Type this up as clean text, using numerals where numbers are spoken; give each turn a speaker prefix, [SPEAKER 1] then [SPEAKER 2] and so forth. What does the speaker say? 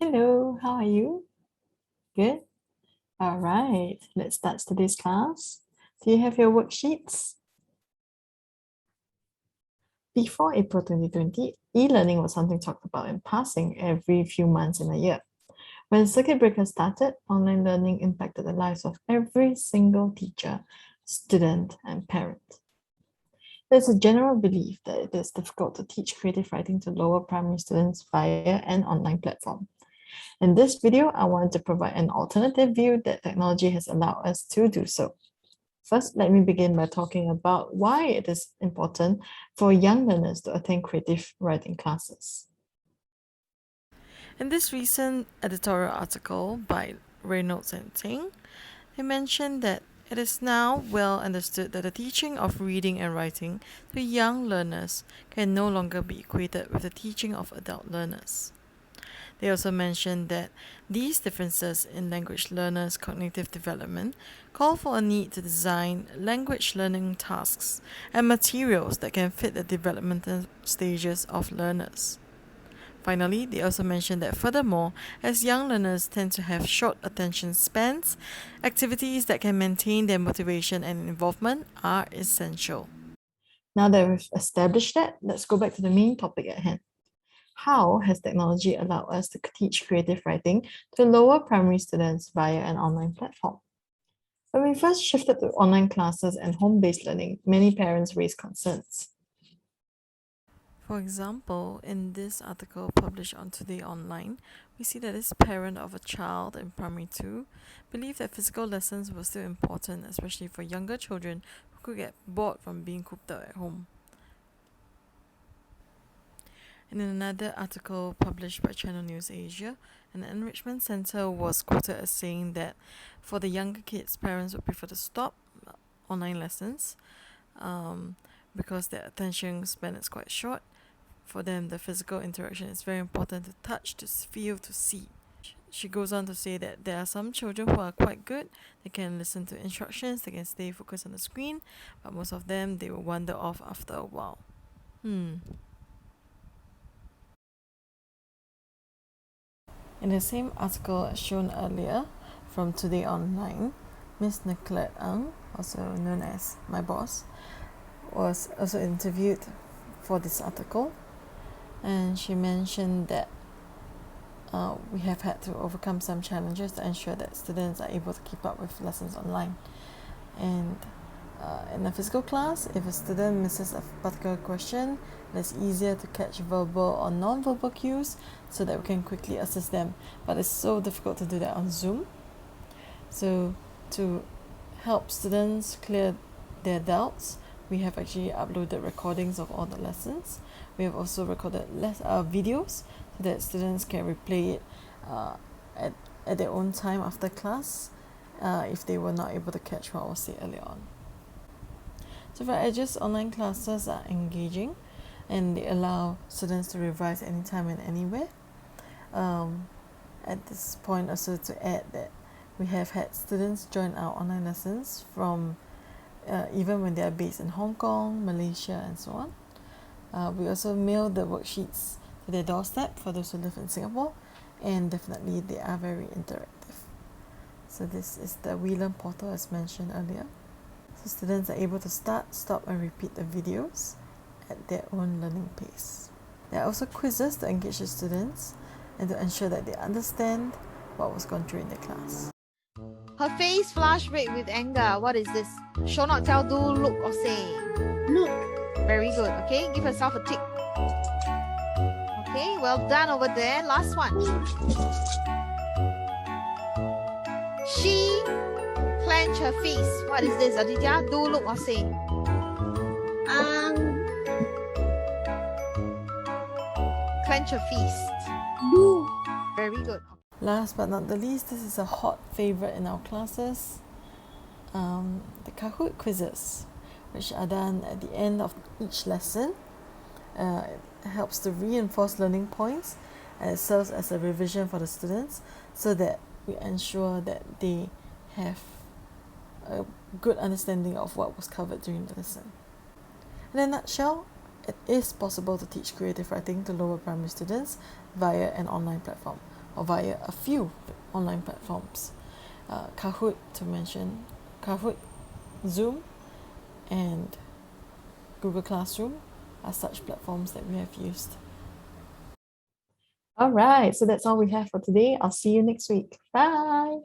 [SPEAKER 1] Hello, how are you? Good. All right, let's start today's class. Do you have your worksheets? Before April 2020, e-learning was something talked about in passing every few months in a year. When circuit breaker started, online learning impacted the lives of every single teacher, student, and parent. There's a general belief that it is difficult to teach creative writing to lower primary students via an online platform. In this video, I want to provide an alternative view that technology has allowed us to do so. First, let me begin by talking about why it is important for young learners to attend creative writing classes.
[SPEAKER 2] In this recent editorial article by Reynolds and Ting, they mentioned that it is now well understood that the teaching of reading and writing to young learners can no longer be equated with the teaching of adult learners. They also mentioned that these differences in language learners' cognitive development call for a need to design language learning tasks and materials that can fit the developmental stages of learners. Finally, they also mentioned that furthermore, as young learners tend to have short attention spans, activities that can maintain their motivation and involvement are essential.
[SPEAKER 1] Now that we've established that, let's go back to the main topic at hand. How has technology allowed us to teach creative writing to lower primary students via an online platform? When we first shifted to online classes and home-based learning, many parents raised concerns.
[SPEAKER 2] For example, in this article published on Today Online, we see that this parent of a child in primary 2 believed that physical lessons were still important, especially for younger children who could get bored from being cooped up at home. In another article published by Channel News Asia, an enrichment center was quoted as saying that for the younger kids, parents would prefer to stop online lessons because their attention span is quite short. For them, the physical interaction is very important to touch, to feel, to see. She goes on to say that there are some children who are quite good. They can listen to instructions, they can stay focused on the screen, but most of them, they will wander off after a while. In the same article as shown earlier from Today Online, Miss Nicolette Ng, also known as my boss, was also interviewed for this article, and she mentioned that we have had to overcome some challenges to ensure that students are able to keep up with lessons online. And in a physical class, if a student misses a particular question, it's easier to catch verbal or non-verbal cues so that we can quickly assist them. But it's so difficult to do that on Zoom. So to help students clear their doubts, we have actually uploaded recordings of all the lessons. We have also recorded videos so that students can replay it at their own time after class if they were not able to catch what I was saying earlier on. So for Edge's online classes are engaging and they allow students to revise anytime and anywhere. At this point also to add that we have had students join our online lessons from even when they are based in Hong Kong, Malaysia and so on. We also mail the worksheets to their doorstep for those who live in Singapore, and definitely they are very interactive. So this is the WeLearn portal as mentioned earlier. So students are able to start, stop and repeat the videos at their own learning pace. There are also quizzes to engage the students and to ensure that they understand what was gone through in their class.
[SPEAKER 3] Her face flushed red with anger. What is this? Show, not tell, do, look or say.
[SPEAKER 4] Look.
[SPEAKER 3] Very good. Okay, give herself a tick. Okay, well done over there. Last one. She clenched her fist. What is this, Aditya? Do, look or say. Clench her fist.
[SPEAKER 4] Do.
[SPEAKER 3] Very good.
[SPEAKER 2] Last but not the least, this is a hot favorite in our classes, the Kahoot quizzes, which are done at the end of each lesson. It helps to reinforce learning points and it serves as a revision for the students so that we ensure that they have a good understanding of what was covered during the lesson. In a nutshell, it is possible to teach creative writing to lower primary students via an online platform. or via a few online platforms. Kahoot to mention, Kahoot, Zoom, and Google Classroom are such platforms that we have used.
[SPEAKER 1] All right, so that's all we have for today. I'll see you next week. Bye.